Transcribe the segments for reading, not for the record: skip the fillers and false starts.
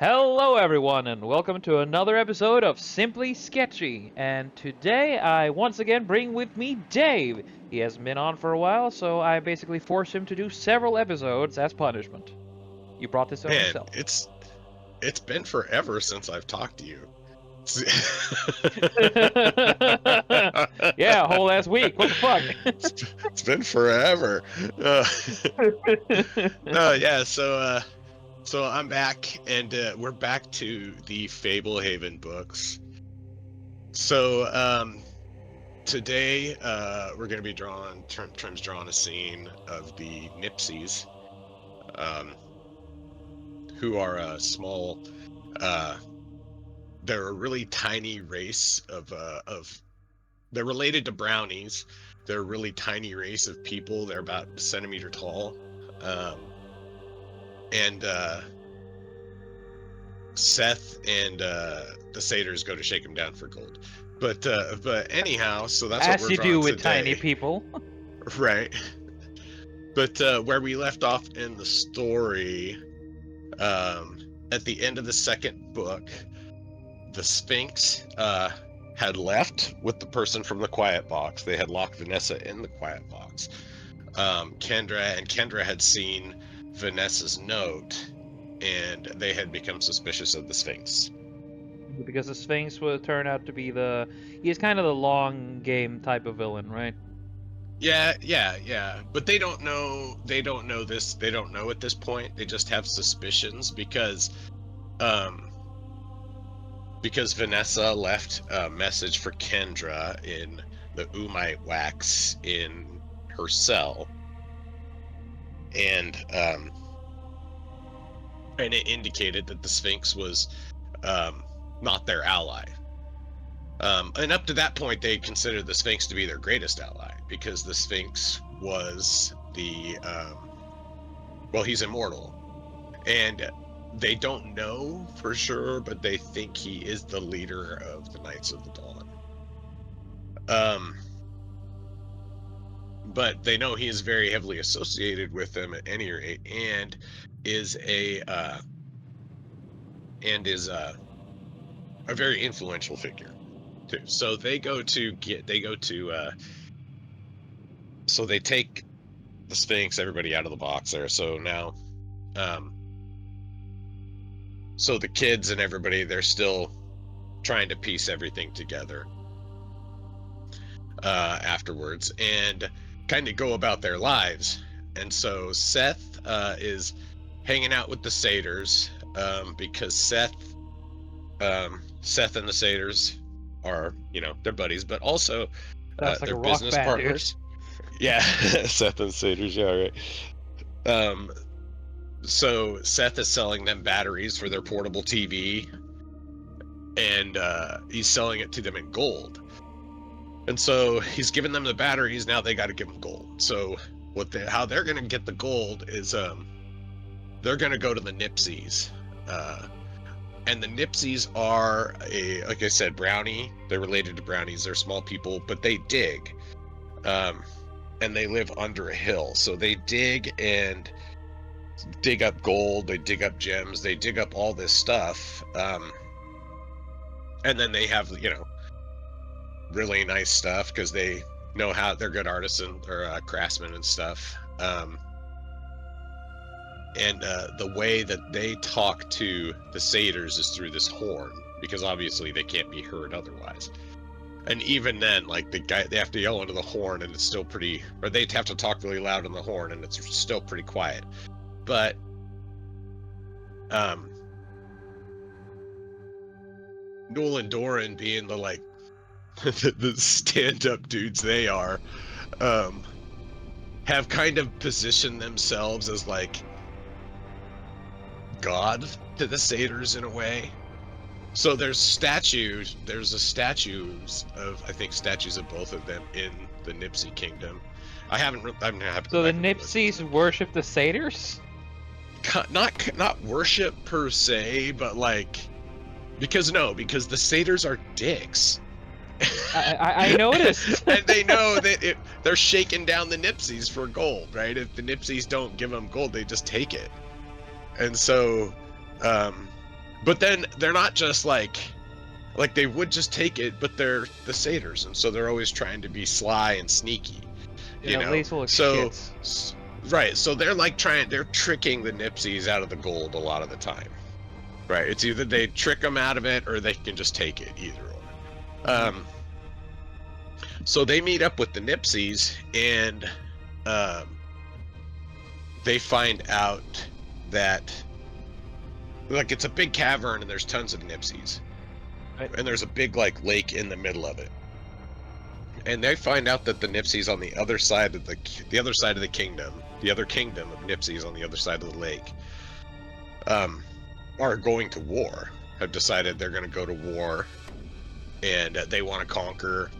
Hello, everyone, and welcome to another episode of Simply Sketchy. And today I once again bring with me Dave. He hasn't been on for a while, so I basically forced him to do several episodes as punishment. You brought this on Man, yourself. it's been forever since I've talked to you. Yeah, a whole last week. What the fuck? It's been forever. Uh, no, yeah. So I'm back, and we're back to the Fablehaven books. So today we're going to be Trent's drawing a scene of the Nipsies, um, who are a small. Uh, they're a really tiny race of they're related to brownies. They're a really tiny race of people. They're about a centimeter tall. Um, and Seth and the satyrs go to shake him down for gold. But anyhow, so that's what As we're you do drawing with tiny today. people. Right. But where we left off in the story, at the end of the second book, the Sphinx had left with the person from the quiet box. They had locked Vanessa in the quiet box. Kendra had seen Vanessa's note, and they had become suspicious of the Sphinx. Because the Sphinx will turn out to be he's kind of the long game type of villain, right? Yeah. But they don't know. They don't know this. They don't know at this point. They just have suspicions um, because Vanessa left a message for Kendra in the Oomite wax in her cell, and it indicated that the Sphinx was not their ally. And up to that point, they considered the Sphinx to be their greatest ally, because the Sphinx was he's immortal, and they don't know for sure, but they think he is the leader of the Knights of the Dawn. But they know he is very heavily associated with them at any rate, and is a very influential figure too. So they take the Sphinx, everybody out of the box there. So now, so the kids and everybody, they're still trying to piece everything together afterwards and kind of go about their lives. And so Seth is hanging out with the satyrs because Seth and the satyrs are, they're buddies, but also That's like a they're rock business band, partners. Yeah, Seth and satyrs, yeah, right. So Seth is selling them batteries for their portable TV, and he's selling it to them in gold. And so he's giving them the batteries. Now they got to give them gold. So how they're going to get the gold is they're going to go to the Nipsies. And the Nipsies are like I said, brownie. They're related to brownies. They're small people, but they dig. And they live under a hill. So they dig up gold. They dig up gems. They dig up all this stuff. And then they have, really nice stuff because they know how they're good artisans or craftsmen and stuff. And the way that they talk to the satyrs is through this horn, because obviously they can't be heard otherwise. And even then, like they have to yell into the horn, and it's still or they have to talk really loud in the horn, and it's still pretty quiet. But Noel and Doran, being the the stand-up dudes they are, have kind of positioned themselves as like God to the satyrs in a way. So there's statues of both of them in the Nipsey kingdom. I'm gonna have to go So the back and listen. Nipsies worship the satyrs? Not worship per se, but because the satyrs are dicks. I noticed. And they know that they're shaking down the Nipsies for gold, right? If the Nipsies don't give them gold, they just take it. And so But then they're not just like they would just take it, but they're the satyrs, and so they're always trying to be sly and sneaky, you Yeah, know. lethal So shits. right, so they're like they're tricking the Nipsies out of the gold a lot of the time. Right, it's either they trick them out of it or they can just take it, either or. So they meet up with the Nipsies, and they find out that like it's a big cavern and there's tons of Nipsies. Right. And there's a big like lake in the middle of it. And they find out that the Nipsies on the other side of the other side of the kingdom, the other kingdom of Nipsies on the other side of the lake, are going to war. Have decided they're going to go to war, and they want to conquer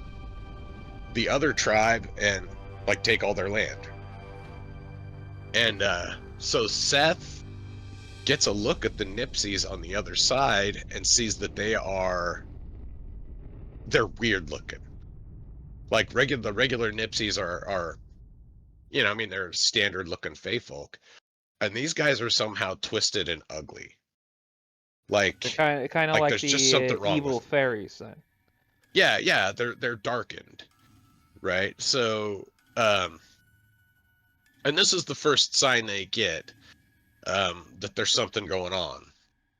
the other tribe and like take all their land. And so Seth gets a look at the Nipsies on the other side and sees that they're weird looking. Like the regular Nipsies are, you know, I mean, they're standard looking fae folk, and these guys are somehow twisted and ugly. They're Like kind of like there's just something the wrong with evil them. fairies then. Yeah, they're darkened, right? So, and this is the first sign they get that there's something going on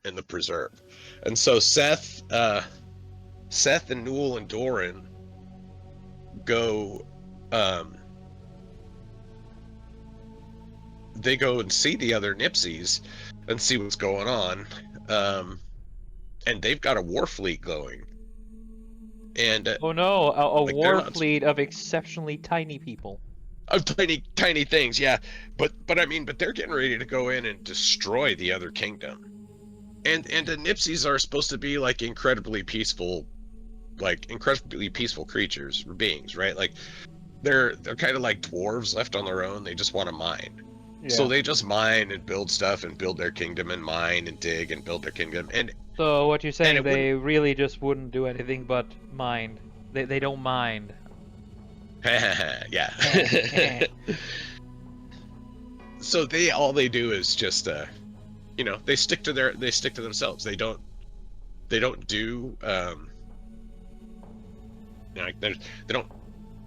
in the preserve. And so Seth and Newell and Doran go, they go and see the other Nipsies and see what's going on. And they've got a war fleet going. And Oh no, a like they're war not fleet of exceptionally tiny people. of tiny things, yeah. But I mean, but they're getting ready to go in and destroy the other kingdom. And the Nipsies are supposed to be like incredibly peaceful creatures or beings, right? Like they're kind of like dwarves left on their own. They just want to mine. Yeah. So they just mine and build stuff and build their kingdom and mine and dig and build their kingdom. And So what you're saying, it they really just wouldn't do anything but mind. They don't mind. yeah. So all they do is just you know, they stick to themselves. They don't do you know, they don't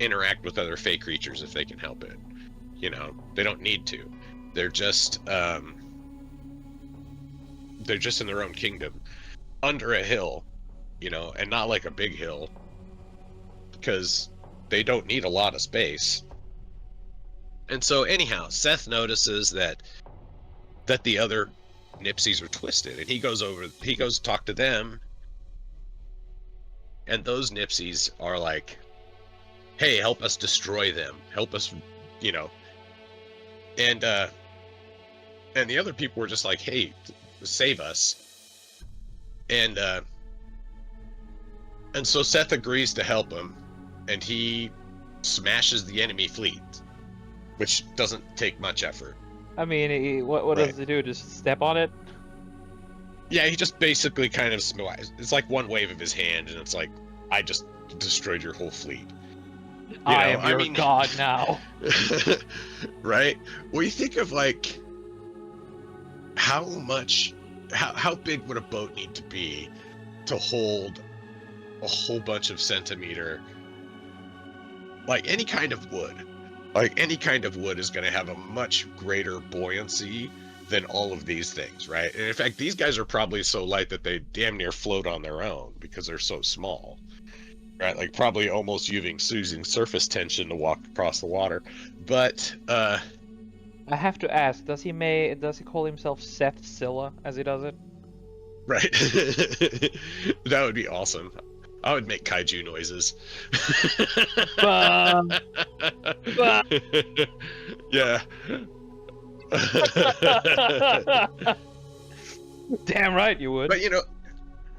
interact with other fey creatures if they can help it. You know, they don't need to. They're just in their own kingdom under a hill, you know, and not like a big hill, because they don't need a lot of space. And so anyhow, Seth notices that the other Nipsies are twisted, and he goes to talk to them, and those Nipsies are like, hey, help us destroy them, help us, you know. And the other people were just like, hey, save us. And so Seth agrees to help him, and he smashes the enemy fleet, which doesn't take much effort. I mean, what does he do? Just step on it? Yeah, he just basically kind of it's like one wave of his hand, and it's like, I just destroyed your whole fleet. I am your god now. Right? Well, you think of like how big would a boat need to be to hold a whole bunch of centimeter, like any kind of wood. Like any kind of wood is going to have a much greater buoyancy than all of these things, right? And in fact, these guys are probably so light that they damn near float on their own because they're so small, right? Like probably almost using surface tension to walk across the water. But I have to ask, does he call himself Seth Scylla as he does it? Right. That would be awesome. I would make kaiju noises. Yeah. Damn right you would. But you know,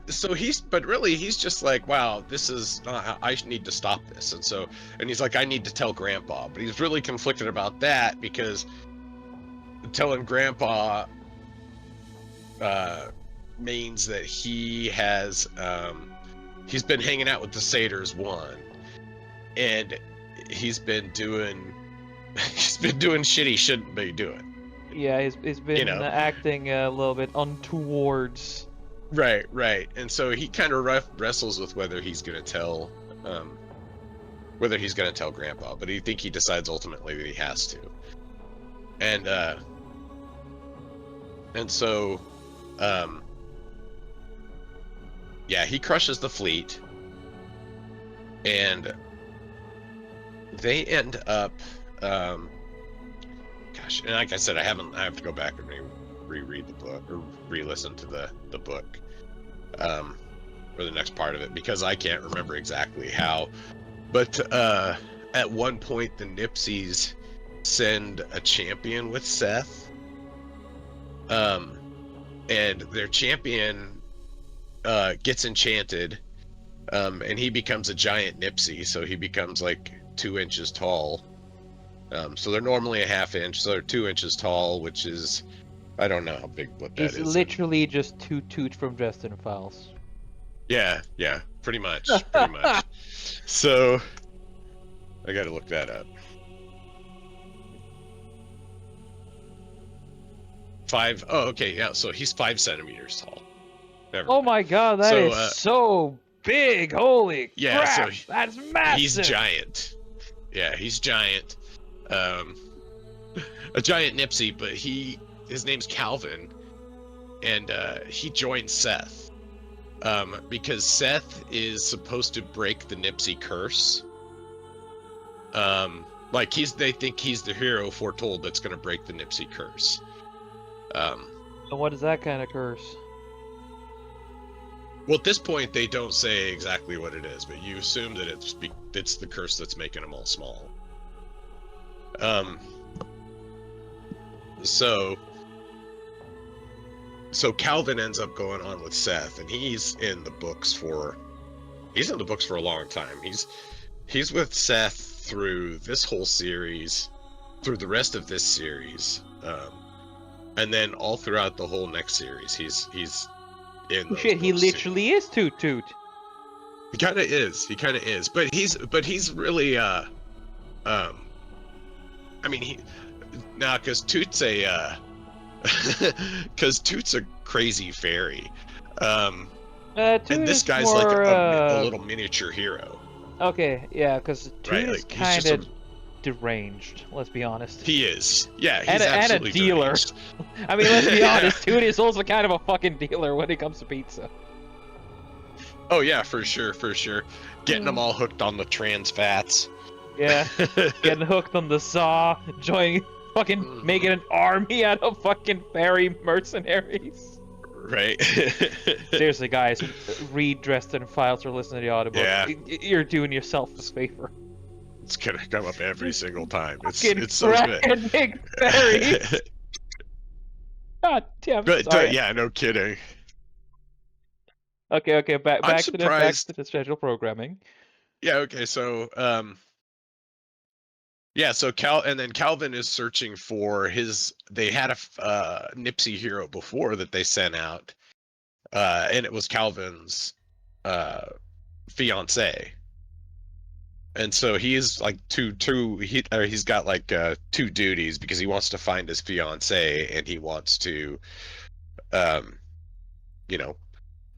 so he's just like, wow, this is not, I need to stop this. And he's like, I need to tell Grandpa. But he's really conflicted about that, because telling Grandpa means that he has he's been hanging out with the satyrs and he's been doing shit he shouldn't be doing. Yeah, he's been, you know, acting a little bit untowards. Right, right. And so he kind of wrestles with whether he's gonna tell Grandpa, but he decides ultimately that he has to. And so yeah, he crushes the fleet, and they end up gosh, and like I said, I have to go back and reread the book, or re-listen to the book for the next part of it, because I can't remember exactly how. But at one point, the Nipsies send a champion with Seth, and their champion gets enchanted, and he becomes a giant Nipsey, so he becomes like 2 inches tall. So they're normally a half inch, so they're 2 inches tall, which is, I don't know how big what that He's is. literally just Toot from Dresden Files. Yeah, pretty much, pretty much. So I got to look that up. 5. Oh, okay, yeah. So he's 5 centimeters tall. Never Oh mind. my god, that So, is so big! Holy yeah, crap! so That's massive! he's giant. Yeah, he's giant. A giant Nipsey, but his name's Calvin, and he joins Seth. Because Seth is supposed to break the Nipsey curse. Like they think he's the hero foretold that's going to break the Nipsey curse. And what is that kind of curse? Well, at this point, they don't say exactly what it is, but you assume that it's the curse that's making them all small. So Calvin ends up going on with Seth, and he's in the books for a long time. He's with Seth through this whole series, through the rest of this series, and then all throughout the whole next series. He's in those Shit, he books literally is Toot Toot. He kind of is, but he's really I mean because Toot's a crazy fairy, Toot and this is guy's more, like a little miniature hero. Okay, yeah, because Toot Right, is like, he's just kind of deranged, let's be honest. He is, yeah, he's and absolutely a dealer. deranged. I mean, let's be Yeah. honest, Toot is also kind of a fucking dealer when it comes to pizza. Oh yeah, for sure. Getting them all hooked on the trans fats. Yeah, getting hooked on the saw, fucking making an army out of fucking fairy mercenaries. Right. Seriously, guys, read Dresden Files or listen to the audiobook. Yeah. You're doing yourself a favor. It's gonna come up every single time. It's so Fucking good. big fairies. God damn. But Sorry. yeah, no kidding. Okay. Back to surprised. the scheduled programming. Yeah. Okay. So yeah. So Calvin is searching for They had a Nipsey hero before that they sent out, and it was Calvin's fiance. And so he's like he's got like 2 duties, because he wants to find his fiance, and he wants to you know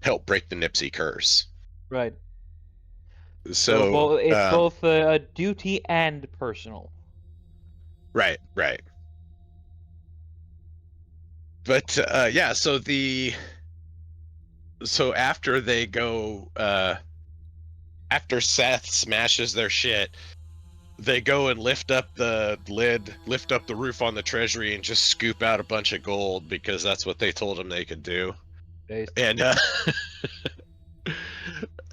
help break the Nipsey curse. Right. So it's both a duty and personal. right. But yeah, so after they go after Seth smashes their shit, they go and lift up the roof on the treasury, and just scoop out a bunch of gold, because that's what they told him they could do. Based. And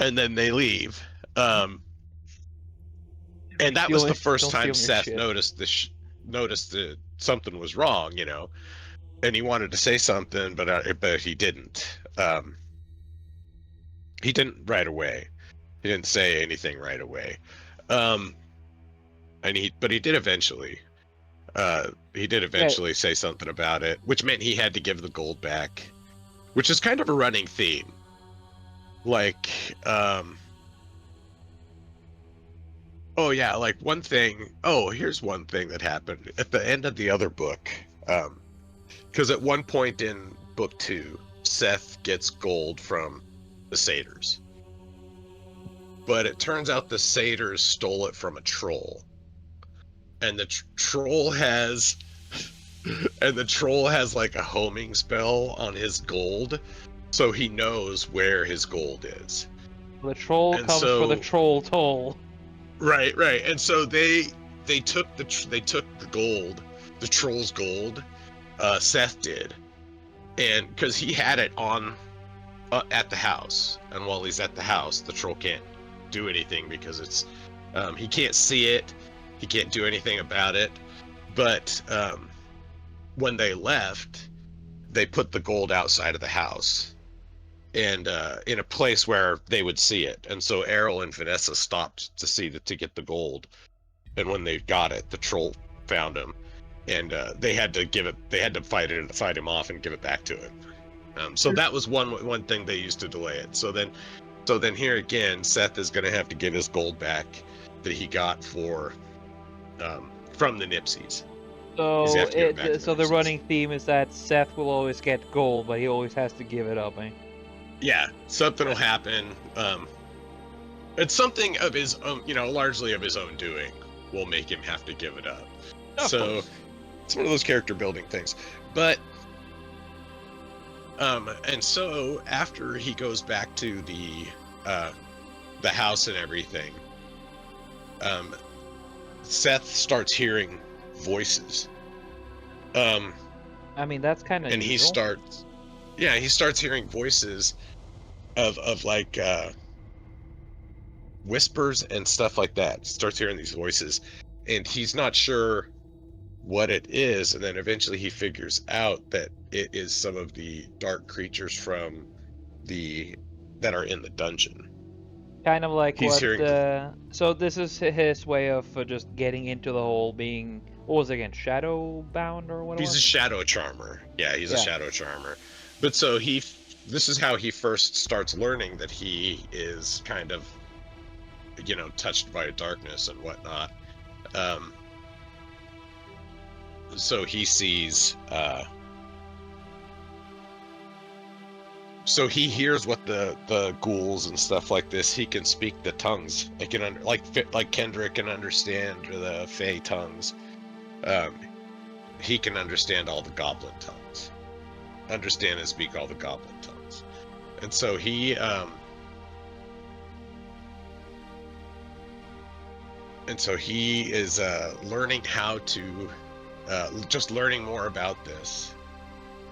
and then they leave. And that was the first time Seth noticed that something was wrong, and he wanted to say something, but he didn't. He didn't right away. He didn't say anything right away. But he did eventually. He did eventually say something about it, which meant he had to give the gold back, which is kind of a running theme. Like, oh yeah, like one thing. Oh, here's one thing that happened at the end of the other book. Because at one point in book 2, Seth gets gold from the satyrs. But it turns out the satyrs stole it from a troll. And the troll has like a homing spell on his gold, so he knows where his gold is. The troll And comes for the so troll toll. right. And so they took the gold, the troll's gold. Seth did, and because he had it on at the house, and while he's at the house, the troll can't do anything because it's he can't see it, he can't do anything about it. But when they left, they put the gold outside of the house and in a place where they would see it. And so Errol and Vanessa stopped to get the gold. And when they got it, the troll found him, and they had to fight him off and give it back to him. So that was one thing they used to delay it. So then here again, Seth is going to have to give his gold back that he got from the Nipsies. So the running theme is that Seth will always get gold, but he always has to give it up, eh? Yeah, something will happen. It's something of his own, largely of his own doing will make him have to give it up. So it's one of those character building things. But and so after he goes back to the house and everything, Seth starts hearing voices. I mean, that's kind of and he starts hearing voices of like whispers and stuff like that. Starts hearing these voices, and he's not sure what it is, and then eventually he figures out that it is some of the dark creatures from that are in the dungeon. Kind of like He's what. hearing So this is his way of just getting into the whole being. What was it again? Shadow bound or what? He's a shadow charmer. Yeah, he's a shadow charmer. But so this is how he first starts learning that he is kind of, touched by darkness and whatnot. So he sees. So he hears what the ghouls and stuff like this. He can speak the tongues. He can like Kendrick can understand the Fey tongues. He can understand all the goblin tongues. Understand and speak all the goblin tongues. And so he is learning how to just learning more about this,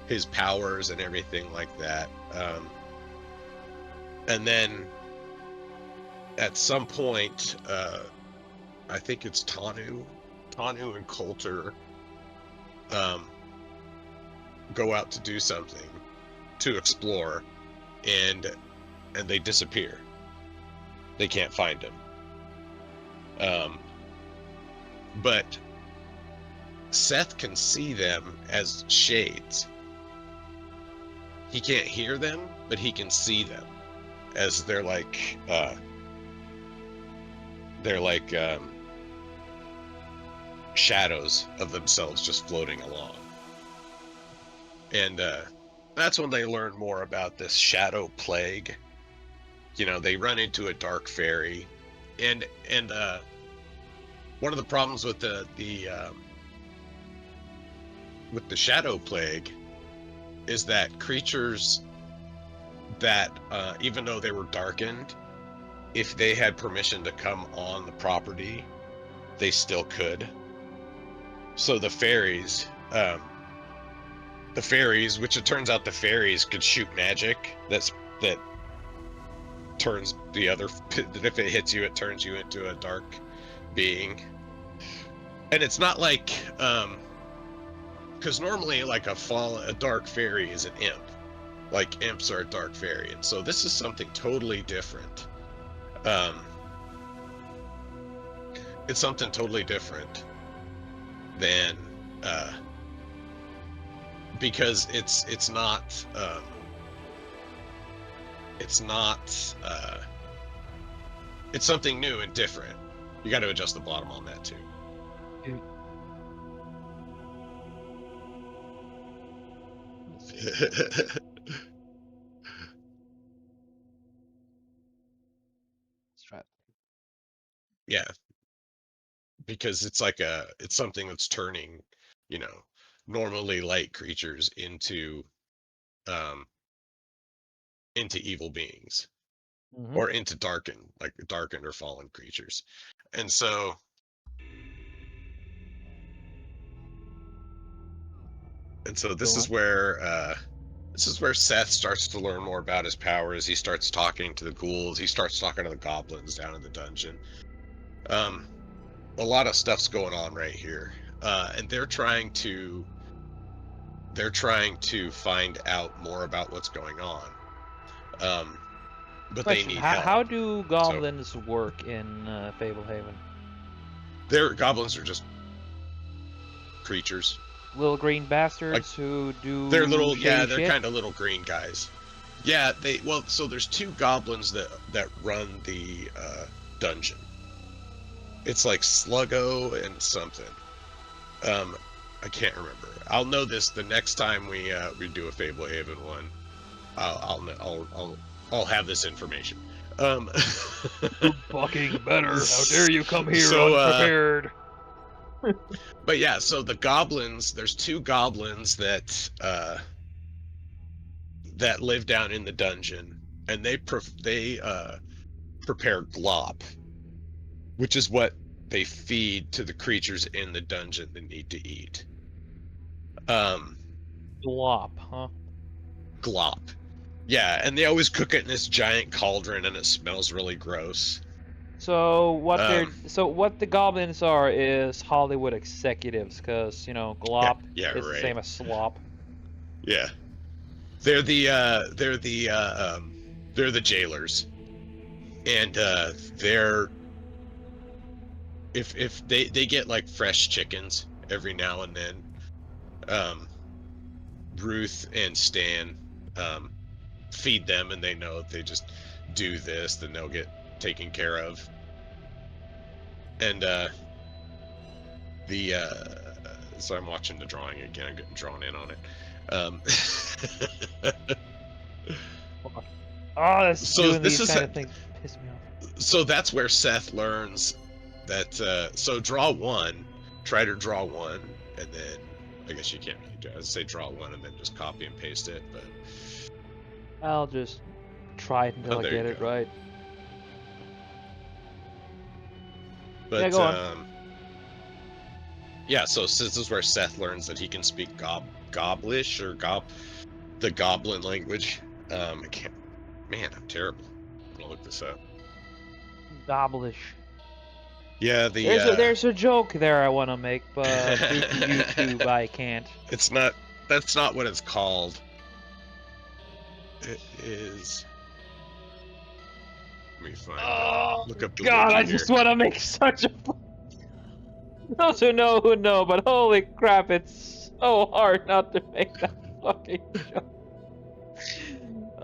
his powers and everything like that. And then at some point, I think it's Tanu and Coulter go out to do something, to explore, and they disappear. They can't find him. But Seth can see them as shades. He can't hear them, but he can see them as they're like shadows of themselves just floating along. And that's when they learn more about this shadow plague. They run into a dark fairy, and one of the problems with the shadow plague is that creatures that even though they were darkened, if they had permission to come on the property, they still could. So the fairies, which it turns out the fairies could shoot magic that turns the other, that if it hits you, it turns you into a dark being. And it's not like because normally like a dark fairy is an imp. Like imps are a dark fairy, and so this is something totally different. It's something totally different than because it's not it's something new and different. You got to adjust the bottom on that too. Right. Yeah, because it's something that's turning, you know, normally light creatures um into evil beings, Mm-hmm. or into darkened or fallen creatures. And so Go on. this is where Seth starts to learn more about his powers. He starts talking to the ghouls, he starts talking to the goblins down in the dungeon. Um a lot of stuff's going on right here. And they're trying to find out more about what's going on. Um but they Question: need How help. do So goblins work in Fablehaven? their goblins are just creatures. Little green Like bastards who they're do little, yeah, shady they're shit. kind of little green guys. Yeah, so there's two goblins that run the dungeon. It's like Sluggo and something. Um, I can't remember. I'll know this the next time we do a Fablehaven one. I'll have this information. Um, You fucking better. How dare you come here so unprepared? but yeah, so the goblins. There's two goblins that live down in the dungeon, and they prepare glop, which is what they feed to the creatures in the dungeon that need to eat. Um, Glop, huh? glop. Yeah, and they always cook it in this giant cauldron, and it smells really gross. Um, So what the goblins are is Hollywood executives, because yeah, glop yeah, is the right. same as slop. Yeah, they're the uh, they're the uh, um, they're the jailers, and they're if they get like fresh chickens every now and then. Um, Ruth and Stan um, feed them, and they know if they just do this, then they'll get taken care of. And the so I'm watching the drawing again. I'm getting drawn in on it. Um, Fuck. Oh, that's so doing this these is kind of things piss me off. so that's where Seth learns that. So draw one, try to draw one, and then I guess you can't really do. I'd say draw one and then just copy and paste it. But I'll just try it oh, until I there you get it go. right. Yeah, But go on. yeah, so this is where Seth learns that he can speak Goblish or the Goblin language. I can't. Man, I'm terrible. I'm gonna look this up. Gobblish. Yeah, There's a joke there I want to make, but due to YouTube, I can't. it's not. That's not what it's called. It is. Let me find. Oh Look up the God, I wiki here. just want to make such a. Those who know, but holy crap, it's so hard not to make that fucking joke.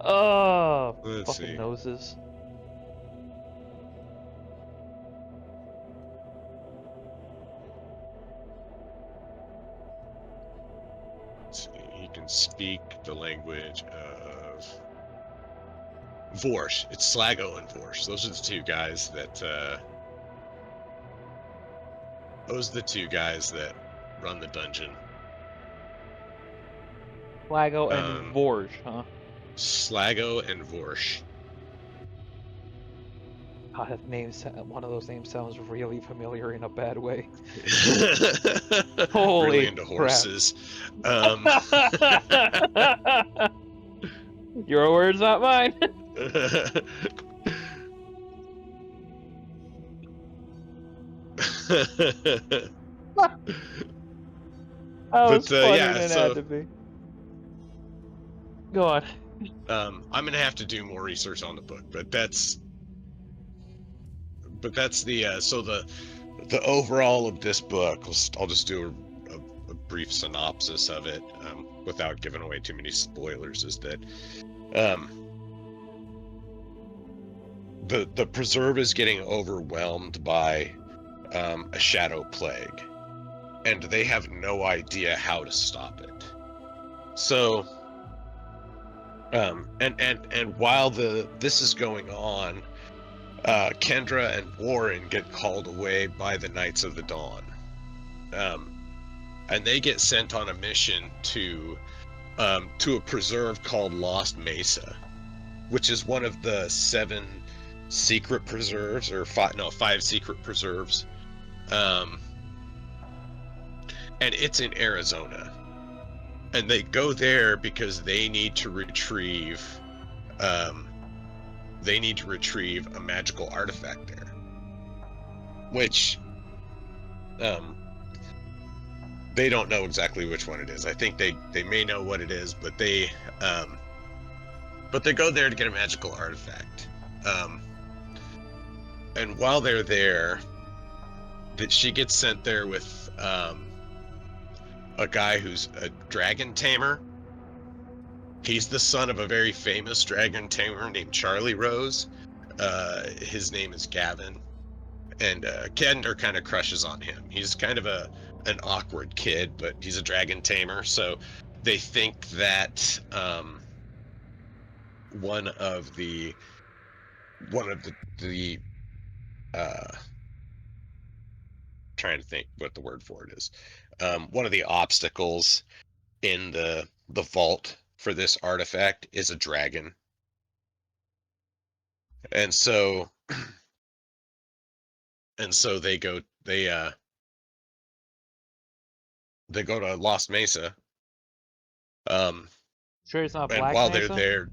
Oh, Let's fucking see. noses. Let's see. He can speak the language of Vorsh. It's Slago and Vorsh. Those are the two guys that. Those are the two guys that run the dungeon. Flago and Um, Vorge, huh? Slago and Vorsh. God, that one of those names sounds really familiar in a bad way. Really Holy into crap. horses. Your words, not mine. That was But funnier yeah, than it had so to be. Go on. I'm gonna have to do more research on the book, but that's the so the overall of this book. I'll just do a brief synopsis of it without giving away too many spoilers. Is that um, the preserve is getting overwhelmed by a shadow plague, and they have no idea how to stop it. So and while this is going on, Kendra and Warren get called away by the Knights of the Dawn. And they get sent on a mission to a preserve called Lost Mesa, which is one of the 7 secret preserves, or 5 secret preserves. And it's in Arizona. And they go there because they need to retrieve a magical artifact there. Which they don't know exactly which one it is. I think they may know what it is, but they go there to get a magical artifact. And while they're there, she gets sent there with a guy who's a dragon tamer. He's the son of a very famous dragon tamer named Charlie Rose. His name is Gavin. And Kendra kind of crushes on him. He's kind of an awkward kid, but he's a dragon tamer. So they think that one of the trying to think what the word for it is. One of the obstacles in the vault for this artifact is a dragon. And so they go to Lost Mesa. Sure, it's not And Black while Mesa? they're there,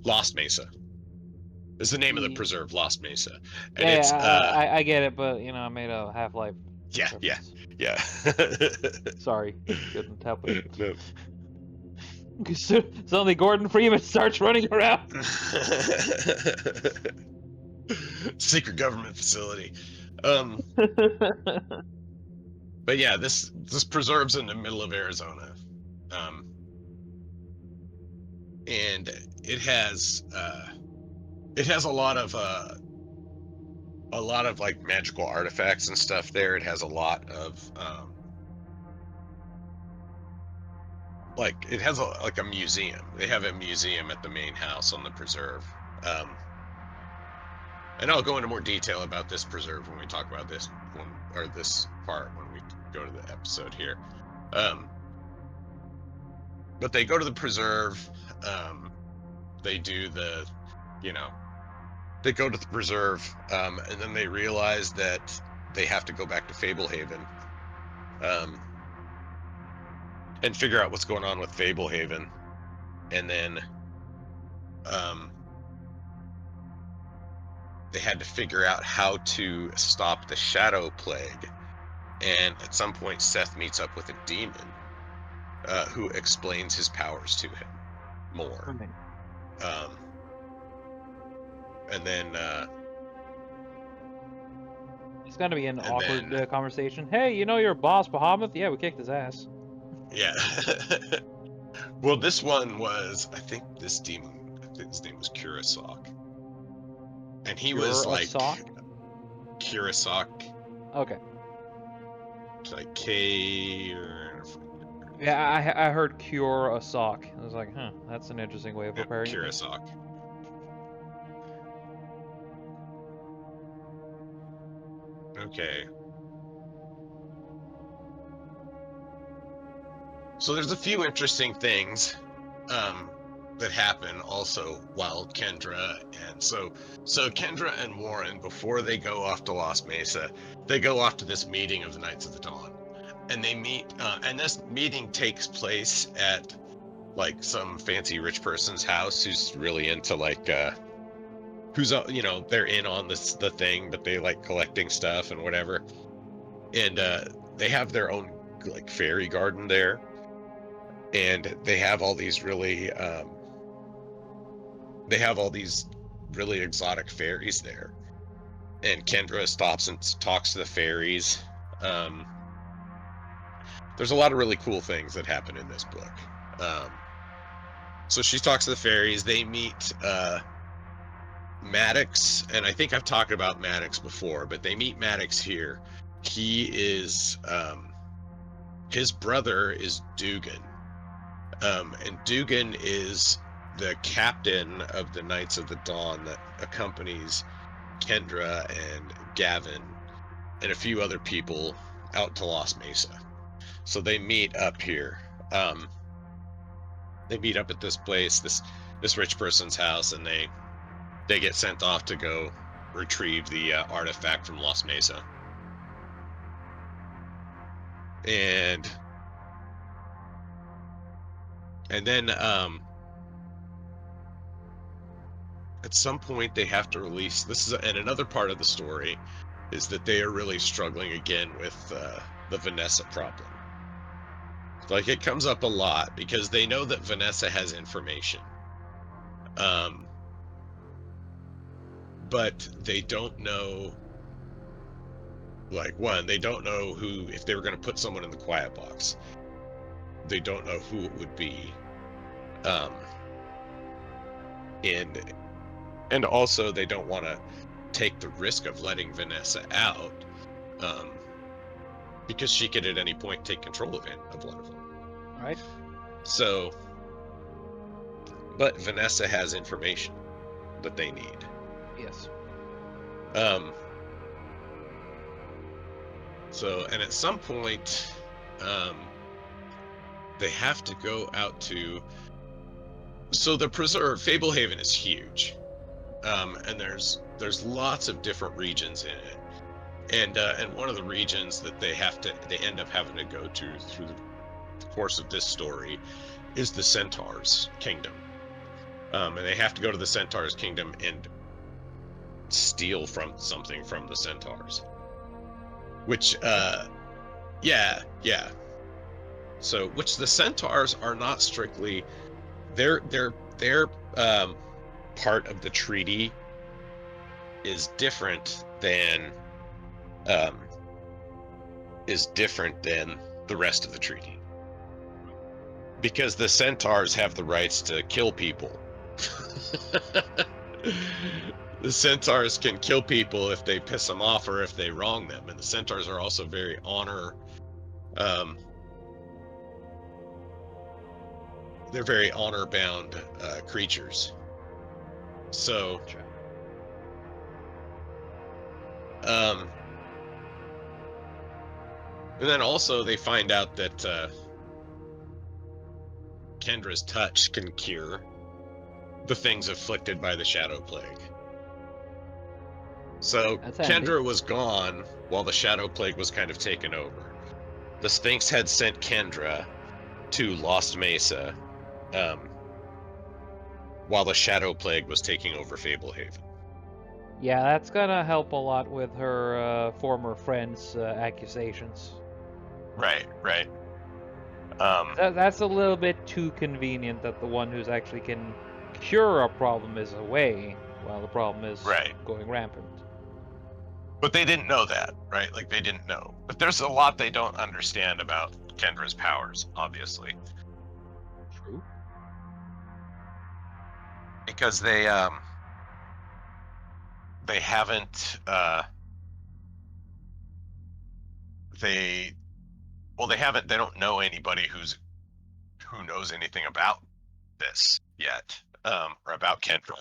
Lost Mesa is the name of the Ye- preserve, Lost Mesa. And Yeah, it's I get it, but you know, I made a Half-Life yeah. Sorry, couldn't help it. No. Suddenly Gordon Freeman starts running around. Secret government facility. But yeah, this preserve's in the middle of Arizona. And it has a lot of like magical artifacts and stuff there. It has a lot of it has a museum. They have a museum at the main house on the preserve. And I'll go into more detail about this preserve when we talk about this part when we go to the episode here. But they go to the preserve. They do they go to the preserve, and then they realize that they have to go back to Fablehaven, and figure out what's going on with Fablehaven, and then they had to figure out how to stop the Shadow Plague. And at some point, Seth meets up with a demon who explains his powers to him more. And then It's gonna be an awkward conversation. Hey, you know your boss Bahamut? Yeah, we kicked his ass. Yeah. Well, this one was, I think his name was Kurisak. And he was like Kurisak. Okay. It's like K or... Yeah, I heard cure a sock. I was like, huh, that's an interesting way of preparing. Kurisak. Okay. So there's a few interesting things that happen also while Kendra and so Kendra and Warren, before they go off to Lost Mesa, they go off to this meeting of the Knights of the Dawn, and they meet and this meeting takes place at like some fancy rich person's house who's really into like who's they're in on the thing, but they like collecting stuff and whatever, and they have their own like fairy garden there. And they have all these really exotic fairies there. And Kendra stops and talks to the fairies. There's a lot of really cool things that happen in this book. So she talks to the fairies. They meet Maddox, and I think I've talked about Maddox before, but they meet Maddox here. He is his brother is Dugan. And Dugan is the captain of the Knights of the Dawn that accompanies Kendra and Gavin and a few other people out to Lost Mesa. So they meet up here. They meet up at this place, this rich person's house, and they get sent off to go retrieve the artifact from Lost Mesa. And then at some point they have to release and another part of the story is that they are really struggling again with the Vanessa problem. Like, it comes up a lot because they know that Vanessa has information, but they don't know, like, one, they don't know who, if they were going to put someone in the quiet box, they don't know who it would be, and also they don't want to take the risk of letting Vanessa out, because she could at any point take control of one of them. Right. So, but Vanessa has information that they need. Yes. So, and at some point, they have to go out to. So the preserve, Fablehaven, is huge, and there's lots of different regions in it, and one of the regions that they end up having to go to through the course of this story is the Centaurs' kingdom, and they have to go to the Centaurs' kingdom and steal something from the Centaurs, which yeah. So, which the Centaurs are not strictly, their part of the treaty is different than the rest of the treaty, because the Centaurs have the rights to kill people. The Centaurs can kill people if they piss them off or if they wrong them, and the Centaurs are also very they're very honor-bound creatures. So, and then also they find out that Kendra's touch can cure the things afflicted by the Shadow Plague. So Kendra was gone while the Shadow Plague was kind of taken over. The Sphinx had sent Kendra to Lost Mesa, while the Shadow Plague was taking over Fablehaven. Yeah, that's gonna help a lot with her former friend's accusations. Right. That's a little bit too convenient that the one who's actually can cure a problem is away while the problem is going rampant. But they didn't know that, right? Like, they didn't know. But there's a lot they don't understand about Kendra's powers, obviously. True. Because they haven't they don't know anybody who knows anything about this yet, or about Kendra.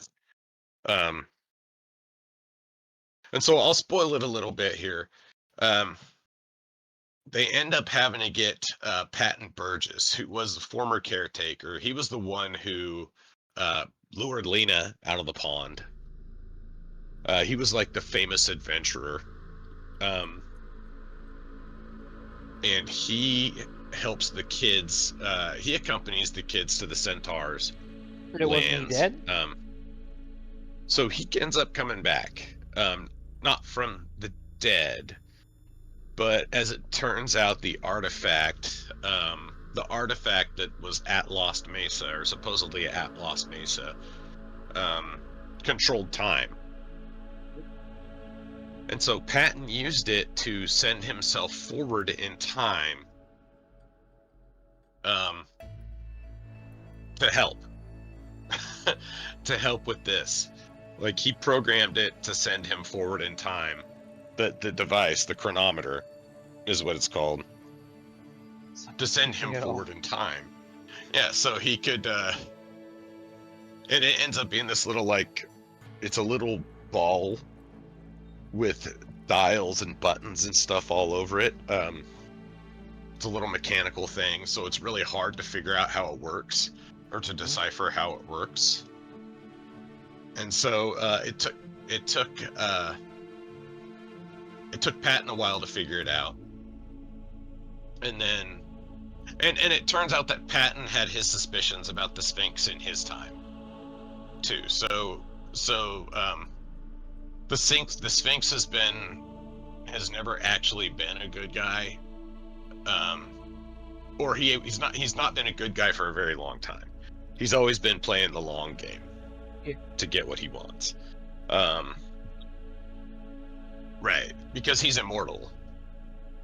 And so I'll spoil it a little bit here. They end up having to get Patton Burgess, who was the former caretaker. He was the one who lured Lena out of the pond. He was like the famous adventurer. And he helps the kids. He accompanies the kids to the Centaurs' But wasn't he dead? So he ends up coming back, not from the dead, but as it turns out, the artifact that was at Lost Mesa, or supposedly at Lost Mesa, controlled time. And so Patton used it to send himself forward in time, to help. To help with this. Like, he programmed it to send him forward in time. The device, the chronometer, is what it's called. To send him forward in time. Yeah, so he could And it ends up being this little, like, it's a little ball with dials and buttons and stuff all over it. It's a little mechanical thing, so it's really hard to figure out how it works or to decipher how it works. And so it took Patton a while to figure it out. And then and it turns out that Patton had his suspicions about the Sphinx in his time too. So the Sphinx has never actually been a good guy. Or he's not been a good guy for a very long time. He's always been playing the long game to get what he wants. Right, because he's immortal.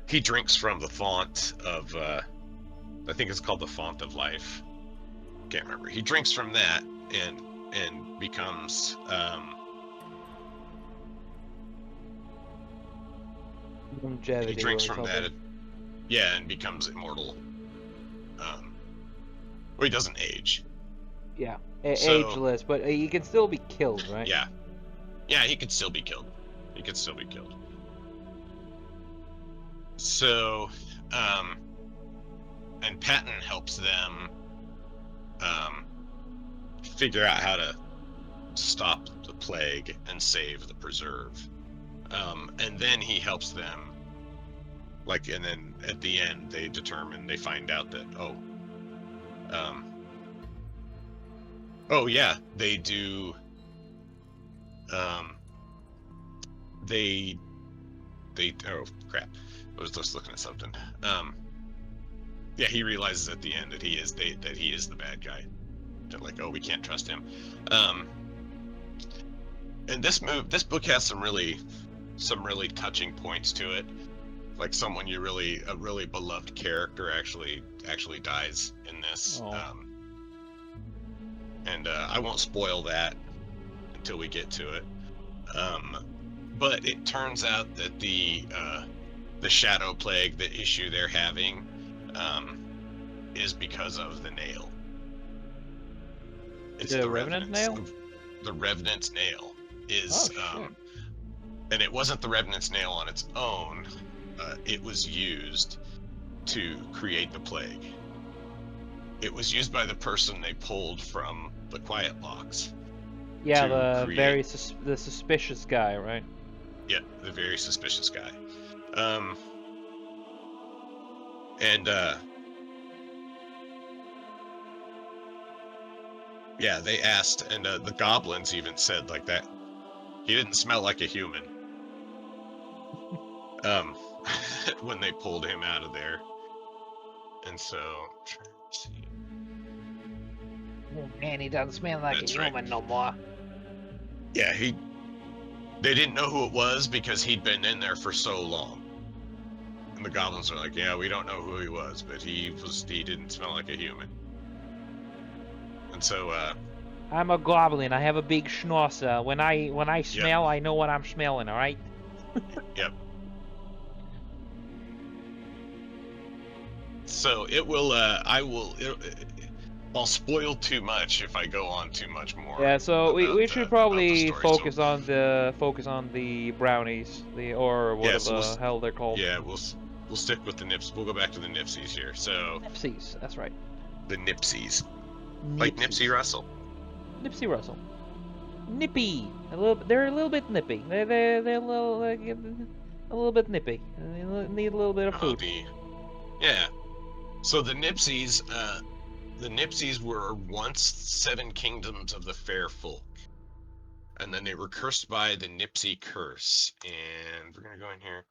He drinks from the font of I think it's called the font of life. Can't remember. He drinks from that and becomes Longevity. he drinks or from something. that, yeah, and becomes immortal. Well, he doesn't age. Yeah, So- ageless, but he can still be killed, right? Yeah, he could still be killed. He could still be killed. So, and Patton helps them figure out how to stop the plague and save the preserve. And then he helps them, like, and then at the end they find out that yeah, they do. They oh crap, I was just looking at something. Yeah, he realizes at the end that he is the bad guy. They're like, oh, we can't trust him. And this book has some really touching points to it. Like a really beloved character actually dies in this. Oh. And I won't spoil that until we get to it. But it turns out that the shadow plague, the issue they're having, is because of the nail. It's The Revenant nail? The Revenant's nail is, Oh, and it wasn't the Revenant's nail on its own. It was used to create the plague. It was used by the person they pulled from the Quiet Box. yeah, to create- the suspicious guy, right? Yeah, the very suspicious guy. Yeah, they asked, and the goblins even said like that. He didn't smell like a human. When they pulled him out of there, and so trying to see. Oh, man, he doesn't smell like That's a right. human no more. Yeah, they didn't know who it was because he'd been in there for so long. And the goblins are like, yeah, we don't know who he was, but he didn't smell like a human. And so I'm a goblin. I have a big schnauzer. When I smell, I know what I'm smelling. All right. Yep. So it will. I'll spoil too much if I go on too much more. Yeah. So we should probably story, focus so- on the brownies, or whatever so the hell they're called. Yeah, we'll stick with the Nips. We'll go back to the Nipsies here. So Nipsies. That's right. the Nipsies, like Nipsey Russell. Nipsey Russell. Nippy. They're a little bit nippy. They're a little bit nippy. They need a little bit of food. Yeah. So the Nipsies were once 7 kingdoms of the fair folk, and then they were cursed by the Nipsey curse. And we're gonna go in here.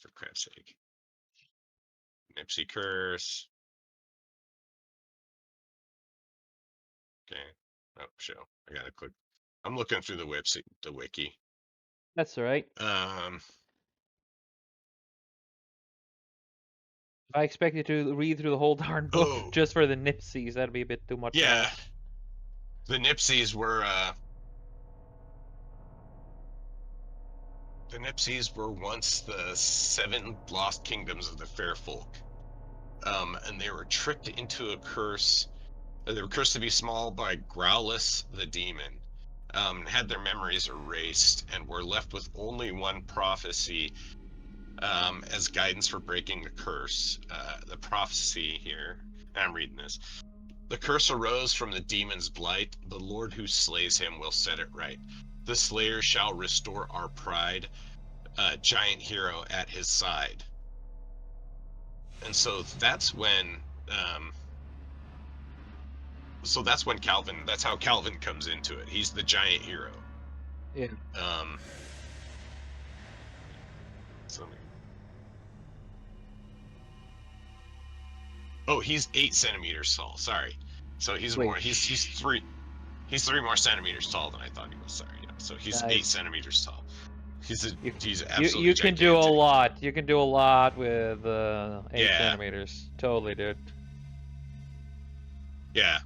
For crap's sake. Nipsey curse. Okay. Oh, show. I gotta click. I'm looking through the wiki. That's all right. I expect you to read through the whole darn book Oh. just for the Nipsies. That'd be a bit too much. Yeah. The Nipsies were once the 7 lost kingdoms of the fair folk. And they were tricked into a curse They were cursed to be small by Growlus the demon, had their memories erased, and were left with only one prophecy as guidance for breaking the curse. The prophecy here, and I'm reading this. The curse arose from the demon's blight. The Lord who slays him will set it right. The slayer shall restore our pride, giant hero at his side. And so that's when Calvin, that's how Calvin comes into it. He's the giant hero. Yeah. So oh, he's 8 centimeters tall. Sorry. So he's Wait, more. He's 3 more centimeters tall than I thought he was. Sorry. Yeah. So he's 8 nice. centimeters tall. He's You absolutely you can do a gigantic. lot. You can do a lot with 8 Yeah. centimeters. Totally, dude. Yeah.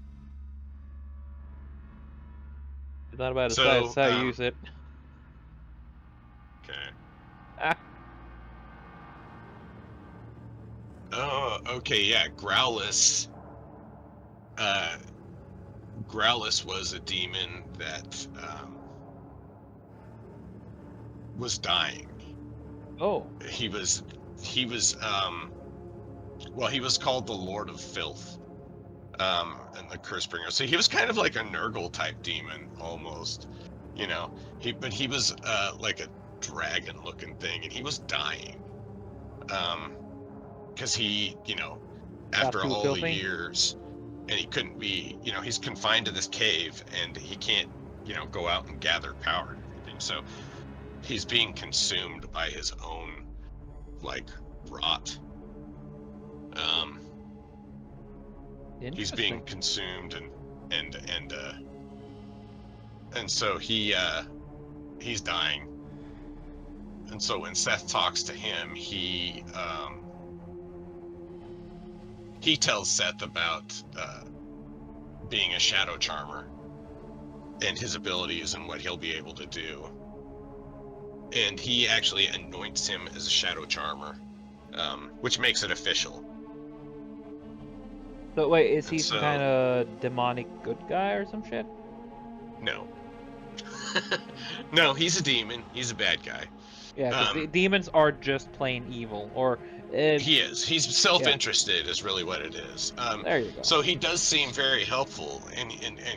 It's not about the size, So it's how you use it. okay. Ah, Oh, okay. Yeah. Growlus. Growlus was a demon that was dying. oh, He was well, he was called the Lord of Filth, and the Curse Bringer. So he was kind of like a Nurgle type demon almost, you know. He was like a dragon looking thing, and he was dying, because he, got after too all the filthy. years, and he couldn't be, he's confined to this cave, and he can't, go out and gather power and everything. So he's being consumed by his own like rot. He's being Interesting. consumed, and so he's dying. And so when Seth talks to him, he tells Seth about being a shadow charmer and his abilities and what he'll be able to do. And he actually anoints him as a shadow charmer, which makes it official. So wait, is And he some kind so, of demonic good guy or some shit? no. No, he's a demon. He's a bad guy. Yeah, because Um, demons are just plain evil, or he is. He's yeah. self-interested, is really what it is. There you go. So he does seem very helpful and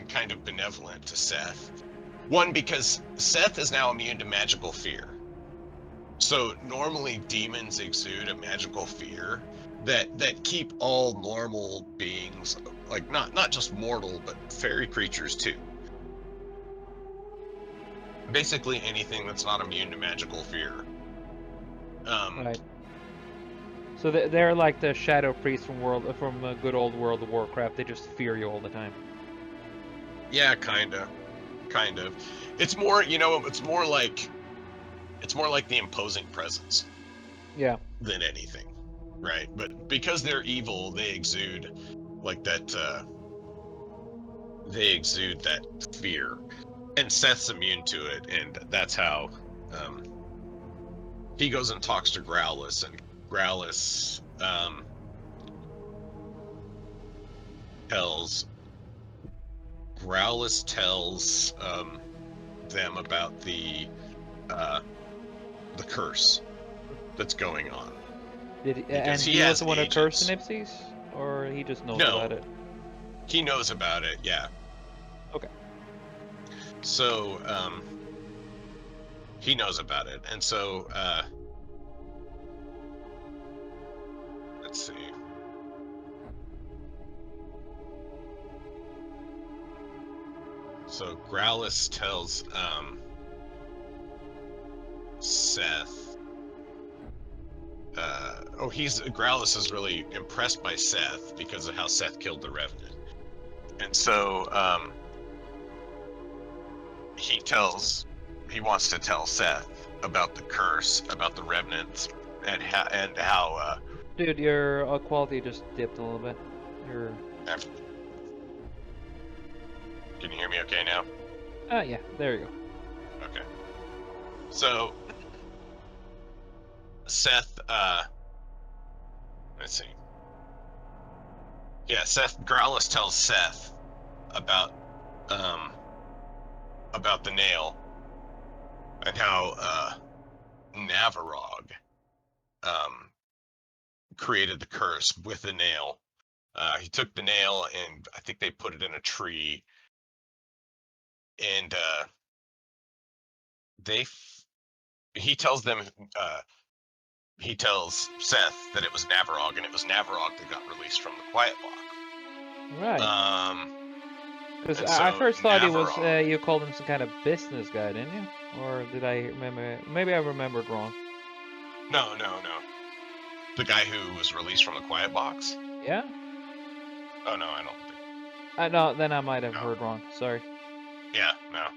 kind of benevolent to Seth. One, because Seth is now immune to magical fear. So normally demons exude a magical fear that keep all normal beings, like not just mortal, but fairy creatures too. Basically anything that's not immune to magical fear. Right. So they're like the shadow priests from good old World of Warcraft. They just fear you all the time. Yeah, kind of. It's more, it's more like the imposing presence Yeah. than anything, right? But because they're evil, they exude like that. They exude that fear, and Seth's immune to it, and that's how he goes and talks to Growlus, and Growlus tells them about the curse that's going on. And Because he he was has the one who cursed the agents. Nipsies, or he just knows about No, it? he knows about it, yeah. Okay. So, he knows about it. And so, let's see. So Growlus tells, Seth, Growlus is really impressed by Seth because of how Seth killed the Revenant. And so, he wants to tell Seth about the curse, about the Revenants, and how Dude, your quality just dipped a little bit. Your can you hear me okay now? yeah, there you go. Okay. So Seth, let's see. Yeah, Growlithe tells Seth about um the nail and how Navarog um created the curse with the nail. He took the nail and I think they put it in a tree, and they he tells them he tells Seth that it was Navarog, and it was Navarog that got released from the Quiet Block. Right. Because And I so first thought he was, Navarog, you called him some kind of business guy, didn't you? Or did I remember? Maybe I remembered wrong. no, the guy who was released from the Quiet Box. Yeah? Oh no, I don't think. No, then I might have No. heard wrong. Sorry. Yeah, no.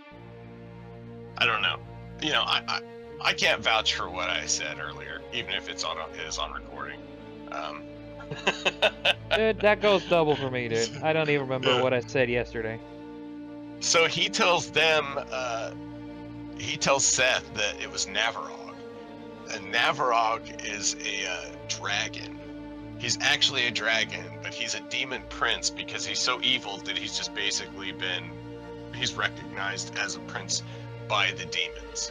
I don't know. I can't vouch for what I said earlier, even if it's on recording. Um, Dude, that goes double for me, dude. I don't even remember what I said yesterday. So he tells them, he tells Seth that it was Navarog, and Navarog is a dragon. He's actually a dragon, but he's a demon prince because he's so evil that he's just basically he's recognized as a prince by the demons.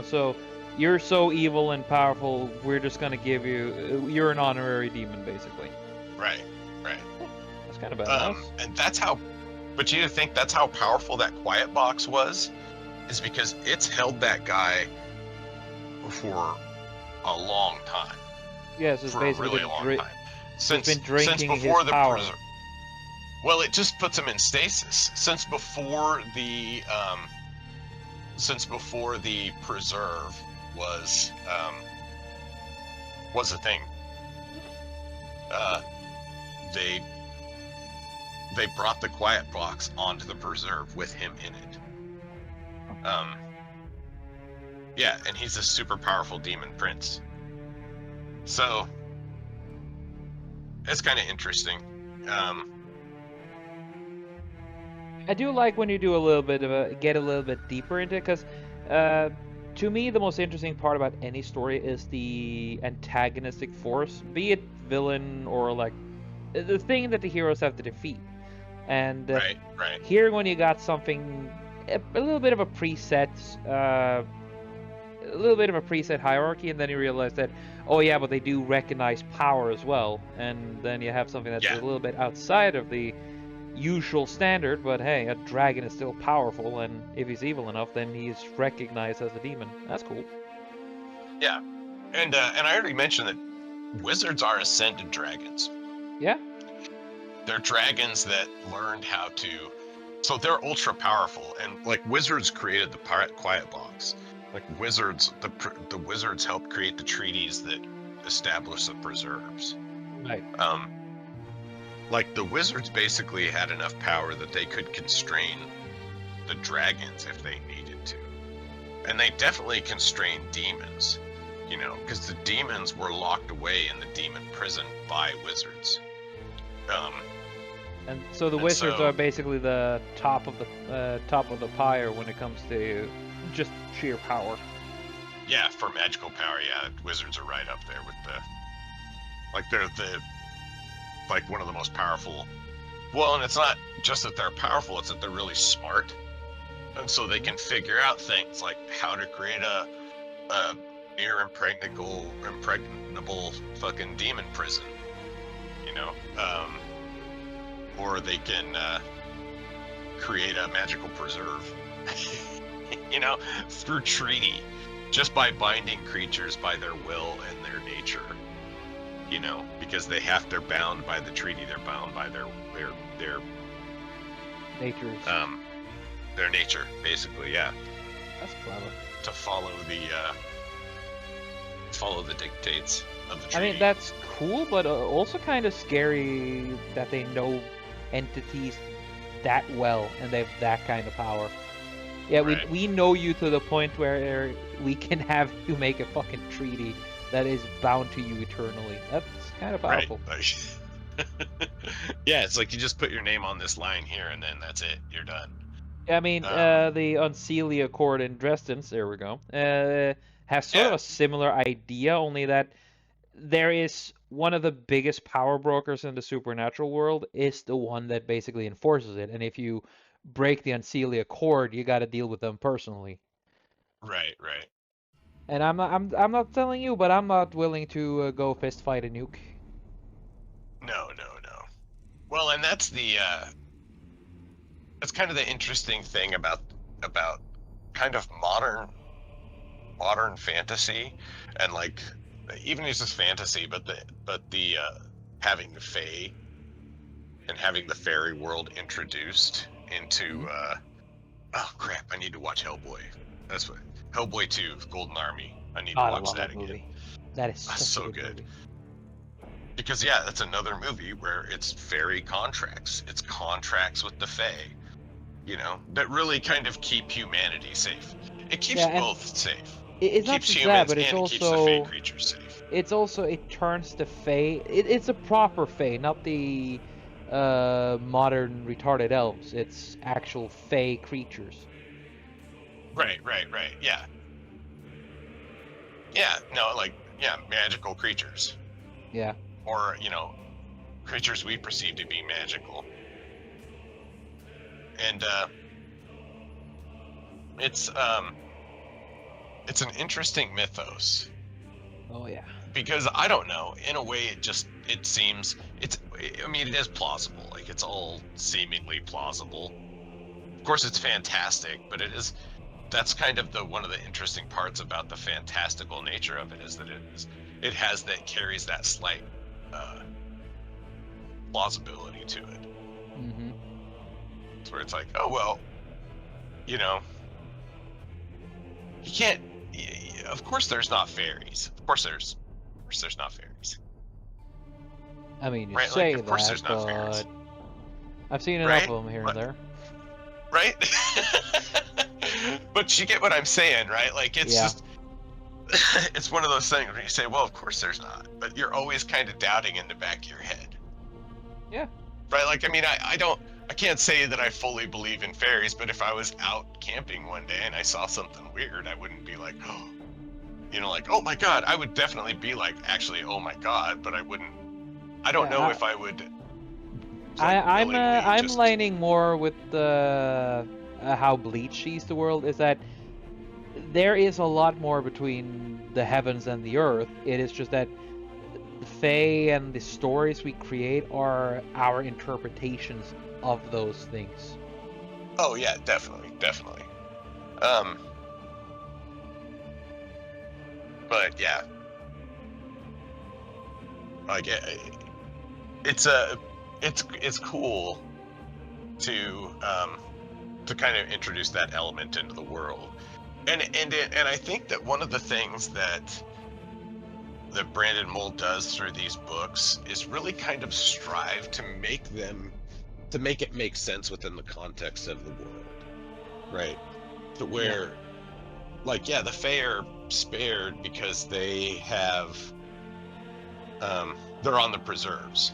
So, you're so evil and powerful, we're just gonna give you, you're an honorary demon, basically. Right. That's kind of badass. And that's how, but you think that's how powerful that Quiet Box was, is because it's held that guy for a long time. Yes, it's For a basically really long time. Since before the power. Well, it just puts him in stasis. Since before the preserve was a thing. They brought the Quiet Box onto the preserve with him in it. Yeah, and he's a super powerful demon prince. So it's kind of interesting. I do like when you do a little bit of get a little bit deeper into it, because to me the most interesting part about any story is the antagonistic force, be it villain or like the thing that the heroes have to defeat. And Right. here, when you got something, a little bit of a preset, hierarchy, and then you realize that, oh yeah, but they do recognize power as well, and then you have something that's a little bit outside of the usual standard, but hey, a dragon is still powerful, and if he's evil enough, then he's recognized as a demon. That's cool. Yeah, and I already mentioned that wizards are ascended dragons. Yeah. They're dragons that learned how to, so they're ultra powerful, and like wizards created the Quiet Box. Like wizards, the wizards helped create the treaties that establish the preserves. Right. Like the wizards basically had enough power that they could constrain the dragons if they needed to, and they definitely constrained demons, you know, because the demons were locked away in the demon prison by wizards. And so the wizards are basically the top of the pyre when it comes to just sheer power. Yeah, for magical power, yeah, wizards are right up there with they're like one of the most powerful. Well, and it's not just that they're powerful; it's that they're really smart, and so they can figure out things like how to create a near impregnable fucking demon prison, you know, or they can create a magical preserve, you know, through treaty, just by binding creatures by their will and their nature, you know, because they're bound by the treaty. They're bound by their natures. Their nature, basically, yeah. That's clever. To follow the dictates of the treaty. I mean, that's cool, but also kind of scary that they know entities that well and they have that kind of power. Yeah, right. we know you to the point where we can have you make a fucking treaty that is bound to you eternally. That's kind of powerful. Right. Yeah, it's like you just put your name on this line here and then that's it. You're done. I mean, the Unseelie Accord in Dresden, there we go, has sort of a similar idea, only that there is one of the biggest power brokers in the supernatural world is the one that basically enforces it. And if you break the Unseelie Accord, you got to deal with them personally. Right, right. And I'm not telling you, but I'm not willing to go fist fight a nuke. No, no, no. Well, and that's kind of the interesting thing about kind of modern fantasy, and like even it's just fantasy, but the having the Fae and having the fairy world introduced into Hmm. oh crap, I need to watch Hellboy. That's what Hellboy 2, Golden Army. I need to God, I watch love that that again. movie. That is That's such a so good good. movie. Because yeah, that's another movie where it's fairy contracts. It's contracts with the Fae, that really kind of keep humanity safe. It keeps Yeah, and both safe. It it's not keeps just that, humans but and it keeps the Fae creatures safe. it turns the Fae. It's a proper Fae, not the modern retarded elves. It's actual Fae creatures. Right, right, right. Yeah. Yeah, no, like yeah, magical creatures. Yeah. Or, creatures we perceive to be magical. And it's it's an interesting mythos Oh yeah. because I don't know, in a way it seems it's I mean it is plausible. Like it's all seemingly plausible. Of course it's fantastic, but that's kind of the one of the interesting parts about the fantastical nature of it is that it carries that slight uh plausibility to it. Hmm. It's where it's like, oh well, you know, you can't. Of course, there's not fairies. Of course, there's not fairies. I mean, you Right? Like, say of course, that, there's not but fairies. I've seen enough Right? of them here and But there. right? But you get what I'm saying, right? Like, it's Yeah. just, it's one of those things where you say, well, of course there's not, but you're always kind of doubting in the back of your head, Yeah. right? Like, I mean, I can't say that I fully believe in fairies, but if I was out camping one day and I saw something weird, I wouldn't be like, oh, like, oh my God. I would definitely be like, actually, oh my God, but I wouldn't. I don't know Yeah. if I would like willingly I'm just. leaning more with the how Bleach sees the world is that there is a lot more between the heavens and the earth. It is just that the Fae and the stories we create are our interpretations of those things. Oh yeah, definitely, definitely. Um, but yeah, like it's a, it's cool to kind of introduce that element into the world, and I think that one of the things that Brandon Mull does through these books is really kind of strive to make it make sense within the context of the world, right? To Yeah. where, like, yeah, the Fae are spared because they're on the preserves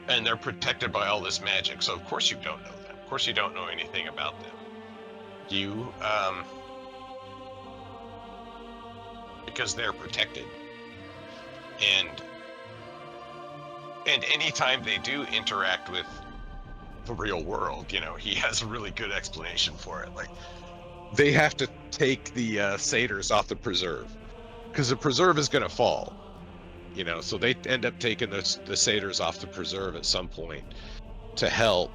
and they're protected by all this magic. So of course you don't know them. Of course you don't know anything about them. You because they're protected, and anytime they do interact with the real world, he has a really good explanation for it. Like, they have to take the satyrs off the preserve because the preserve is going to fall. So they end up taking the satyrs off the preserve at some point to help.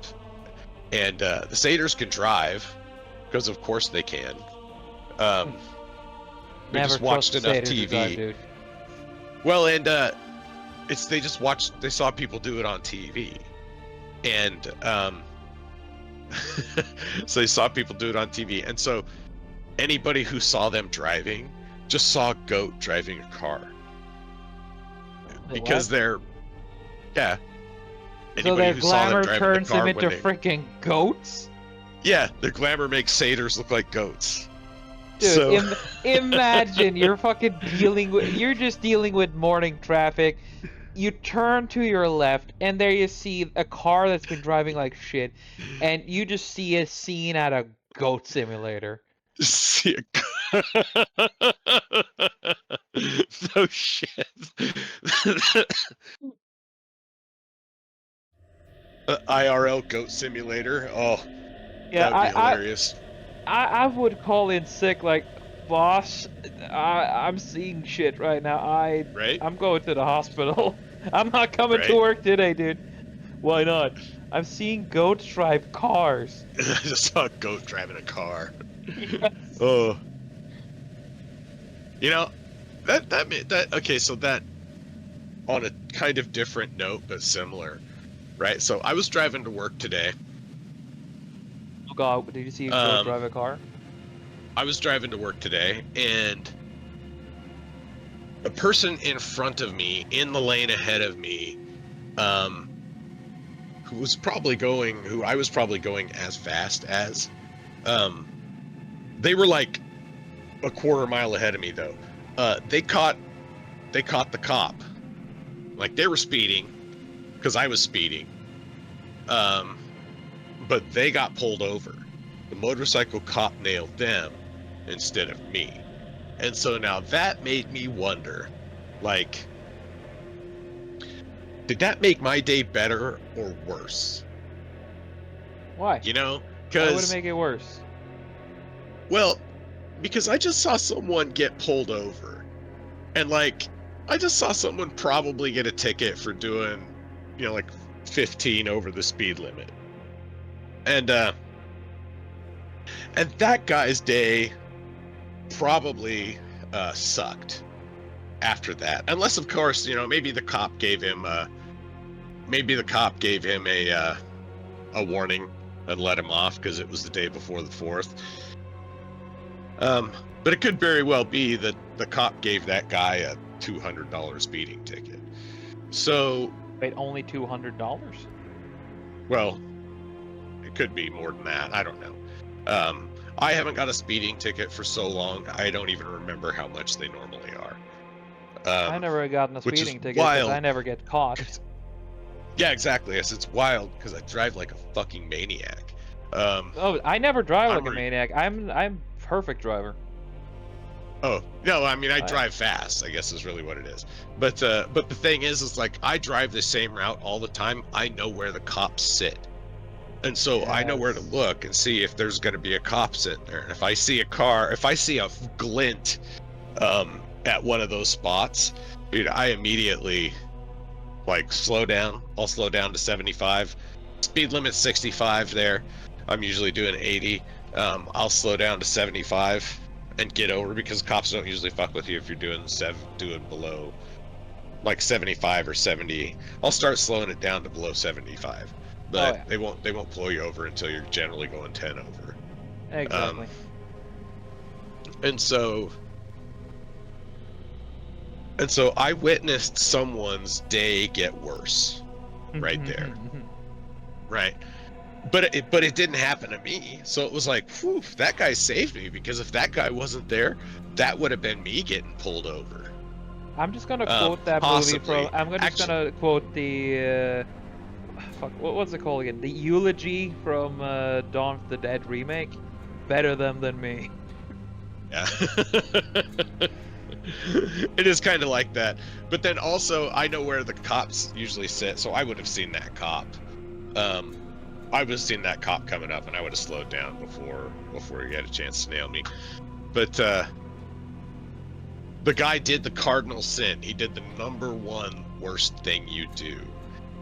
And the satyrs can drive because, of course, they can. They Never just trust watched the enough satyr to drive, TV. dude. Well, and they just watched. They saw people do it on TV, and so they saw people do it on TV, and so anybody who saw them driving just saw a goat driving a car Wait, what? because they're yeah. So Anybody their who saw them glamour driving the turns them car when into they freaking goats? yeah, their glamour makes satyrs look like goats. Dude, So imagine you're just dealing with morning traffic. You turn to your left, and there you see a car that's been driving like shit, and you just see a scene out of Goat Simulator. see No shit. IRL goat simulator. Oh, Yeah, that would be hilarious. I would call in sick like, boss, I'm seeing shit right now. Right? I'm going to the hospital. I'm not coming to Right? work today, dude. Why not? I'm seeing goats drive cars. I just saw a goat driving a car. Yes. Oh, you know, that okay, so that on a kind of different note but similar, right? So I was driving to work today. Oh God, did you see a goat Um, drive a car? I was driving to work today, and a person in front of me, in the lane ahead of me, um, who I was probably going as fast as, um, they were like a quarter mile ahead of me though. They caught the cop. Like they were speeding because I was speeding. Um, but they got pulled over. The motorcycle cop nailed them instead of me. And so now that made me wonder, like, did that make my day better or worse? Why? You know? Why would it Because, make it worse? well, because I just saw someone get pulled over. And, like, I just saw someone probably get a ticket for doing, like 15 over the speed limit. And, and that guy's day probably sucked after that, unless of course maybe the cop gave him a warning and let him off because it was the day before the 4th. But it could very well be that the cop gave that guy a $200 speeding ticket. So, Wait, only $200? well, it could be more than that. I don't know. I haven't got a speeding ticket for so long, I don't even remember how much they normally are. I never gotten a Which is speeding ticket because I wild. never get caught. Yeah, exactly. Yes, it's wild because I drive like a fucking maniac. Oh, I never drive I'm like a re- maniac. I'm perfect driver. oh no, I mean I I drive fast, I guess is really what it is. But the thing is like I drive the same route all the time. I know where the cops sit. And so I know where to Yes. look and see if there's going to be a cop sitting there. And if I see a car, if I see a glint at one of those spots, dude, I immediately like slow down. I'll slow down to 75. Speed limit 65 there. I'm usually doing 80. I'll slow down to 75 and get over because cops don't usually fuck with you if you're doing below like 75 or 70. I'll start slowing it down to below 75, Oh but yeah. they won't pull you over until you're generally going 10 over. Um, Exactly. and so and so I witnessed someone's day get worse right there, right? But it didn't happen to me. So it was like, whew, that guy saved me because if that guy wasn't there, that would have been me getting pulled over. I'm just gonna quote that movie from. Possibly. Just Actually, gonna quote the. Fuck. What's it called again? The eulogy from Dawn of the Dead remake. Better them than me. yeah. It is kind of like that. But then also, I know where the cops usually sit, so I would have seen that cop. Um, I would have seen that cop coming up, and I would have slowed down before he had a chance to nail me. But the guy did the cardinal sin. He did the number one worst thing you do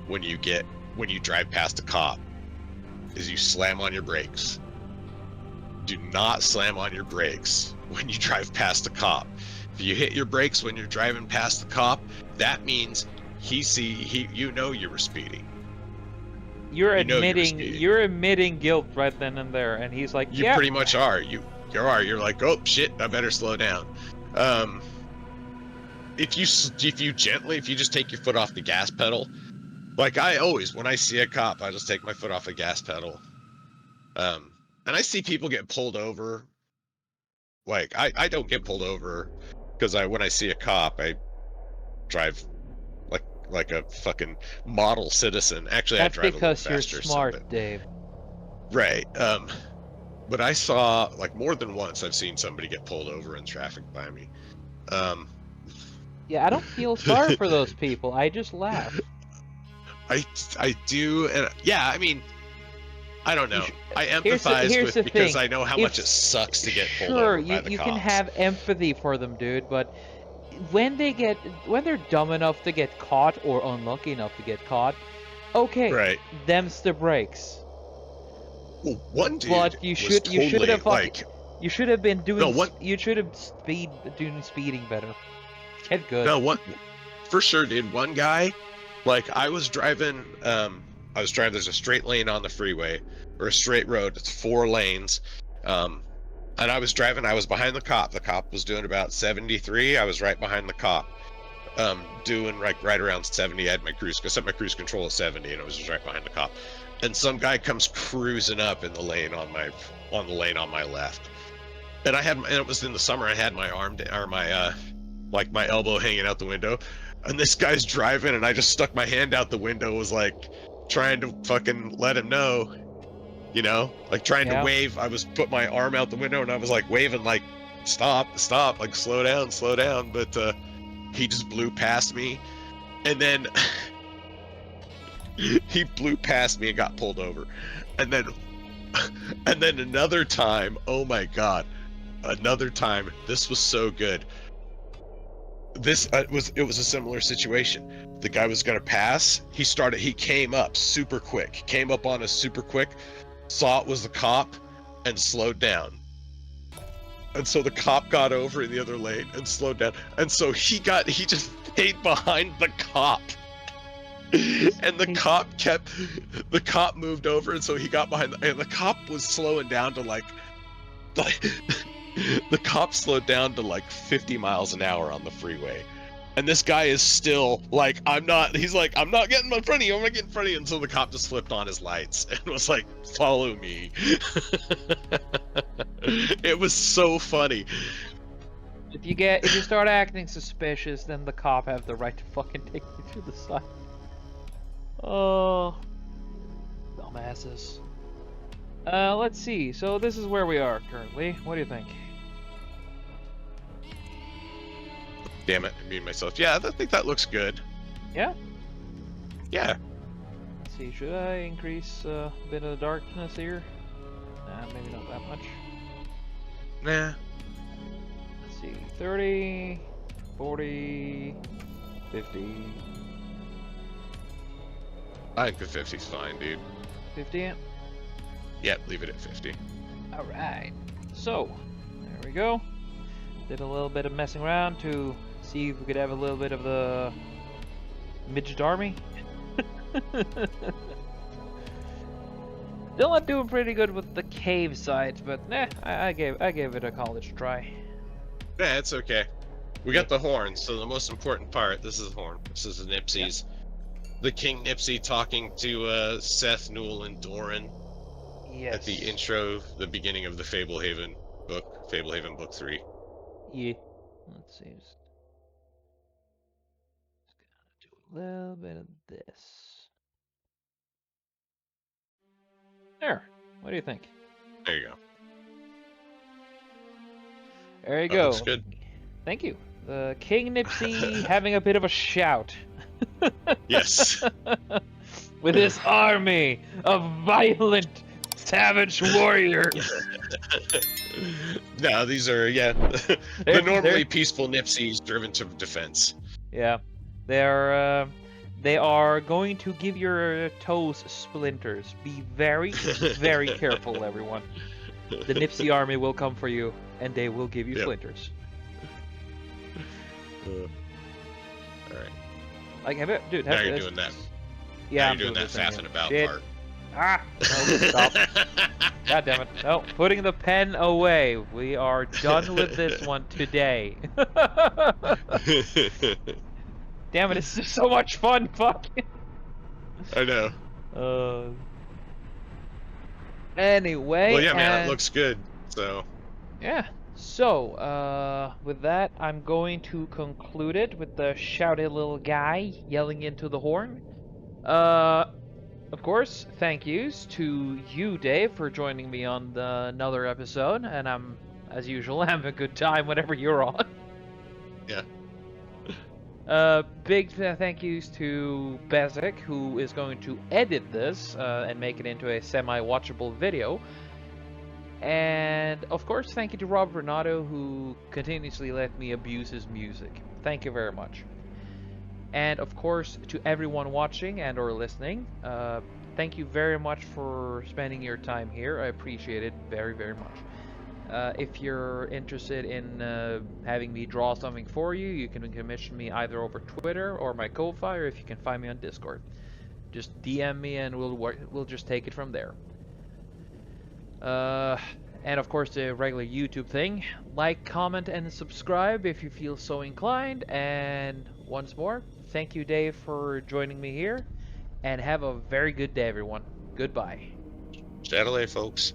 when you drive past a cop is you slam on your brakes. Do not slam on your brakes when you drive past a cop. If you hit your brakes when you're driving past the cop, that means you know you were speeding. You're admitting guilt right then and there, and he's like, You "Yeah, pretty much are. You're like, oh shit, I better slow down. Um, if you just take your foot off the gas pedal, like I always when I see a cop, I just take my foot off the gas pedal. Um, and I see people get pulled over. Like I don't get pulled over because when I see a cop, I drive like a fucking model citizen. Actually, I that's drive a little because you're faster some, smart, but Dave." right. But I saw, like, more than once, I've seen somebody get pulled over in traffic by me. Um, Yeah, I don't feel sorry for those people. I just laugh. I do, and yeah, I mean, I don't You know. sh I Here's empathize the with because thing. I know how If much it sucks to get pulled sure, over by the you can cops. have empathy for them, dude, but when they're dumb enough to get caught or unlucky enough to get caught, okay, Right. them's the breaks. Well, one dude But was you should totally have fucking like, you should have been no, doing one, you should have doing speeding better. Get good. no, one, for sure, dude. One guy, like, I was driving. There's a straight lane on the freeway, or a straight road. It's 4 lanes. Um, and I was driving. I was behind the cop. The cop was doing about 73. I was right behind the cop, doing like right around 70. I had my cruise. I set my cruise control at 70, and I was just right behind the cop. And some guy comes cruising up in the lane on the lane on my left. And and it was in the summer. I had my arm or my like my elbow hanging out the window, and this guy's driving, and I just stuck my hand out the window, was like trying to fucking let him know, like trying to Yeah. wave. I was put my arm out the window, and I was like waving, like stop, like slow down. But he just blew past me, and then he blew past me and got pulled over, and then another time. Oh my god, another time. This was so good. It was a similar situation. The guy was gonna pass. He came up super quick. Came up on us super quick. Saw it was the cop, and slowed down. And so the cop got over in the other lane and slowed down. And so he just stayed behind the cop. And the cop moved over, and so he got behind, and the cop was slowing down to like the cop slowed down to like 50 miles an hour on the freeway. And this guy is still like, he's like, I'm not getting in front of you, I'm not getting in front of you. And so the cop just flipped on his lights and was like, follow me. It was so funny. If you start acting suspicious, then the cop have the right to fucking take you to the side. Oh, dumbasses. Let's see. So this is where we are currently. What do you think? Damn it, I mean myself. Yeah, I think that looks good. Yeah? Yeah. Let's see, should I increase a bit of the darkness here? Nah, maybe not that much. Nah. Let's see, 30, 40, 50. I think the 50's fine, dude. 50? Yep, leave it at 50. Alright. So, there we go. Did a little bit of messing around to see if we could have a little bit of the midget army. Still not doing pretty good with the cave sides, but nah, I gave it a college try. Yeah, it's okay. We got the horn, so the most important part, this is the horn. This is the Nipsies. Yeah. The King Nipsey talking to Seth, Newell, and Doran. Yes. At the intro, the beginning of the Fablehaven book 3. Yeah. Let's see. Just gonna do a little bit of this. There. What do you think? There you go. There you go. Looks good. Thank you. The King Nipsey having a bit of a shout. Yes. With his army of violent, savage warriors. No, these are, the normally peaceful Nipsies driven to defense. Yeah. They are going to give your toes splinters. Be very, very careful, everyone. The Nipsey army will come for you, and they will give you splinters. Alright. Like, dude, now you're doing that. Yeah, I'm doing that faffing about part. Ah! No, stop. God damn it. No, putting the pen away. We are done with this one today. Damn it, it's just so much fun, fuck. I know. Anyway. Well, yeah, man, it looks good, so. Yeah. So, with that, I'm going to conclude it with the shouty little guy yelling into the horn. Of course, thank yous to you, Dave, for joining me on another episode, and I'm, as usual, having a good time whenever you're on. Yeah. Big thank yous to Bezic, who is going to edit this and make it into a semi-watchable video. And of course, thank you to Rob Renato, who continuously let me abuse his music. Thank you very much. And of course, to everyone watching and or listening, thank you very much for spending your time here. I appreciate it very, very much. If you're interested in having me draw something for you, you can commission me either over Twitter or my Ko-Fi, or if you can find me on Discord. Just DM me and we'll just take it from there. And of course the regular YouTube thing. Like, comment, and subscribe if you feel so inclined. And once more, thank you, Dave, for joining me here. And have a very good day, everyone. Goodbye. Chataway, folks.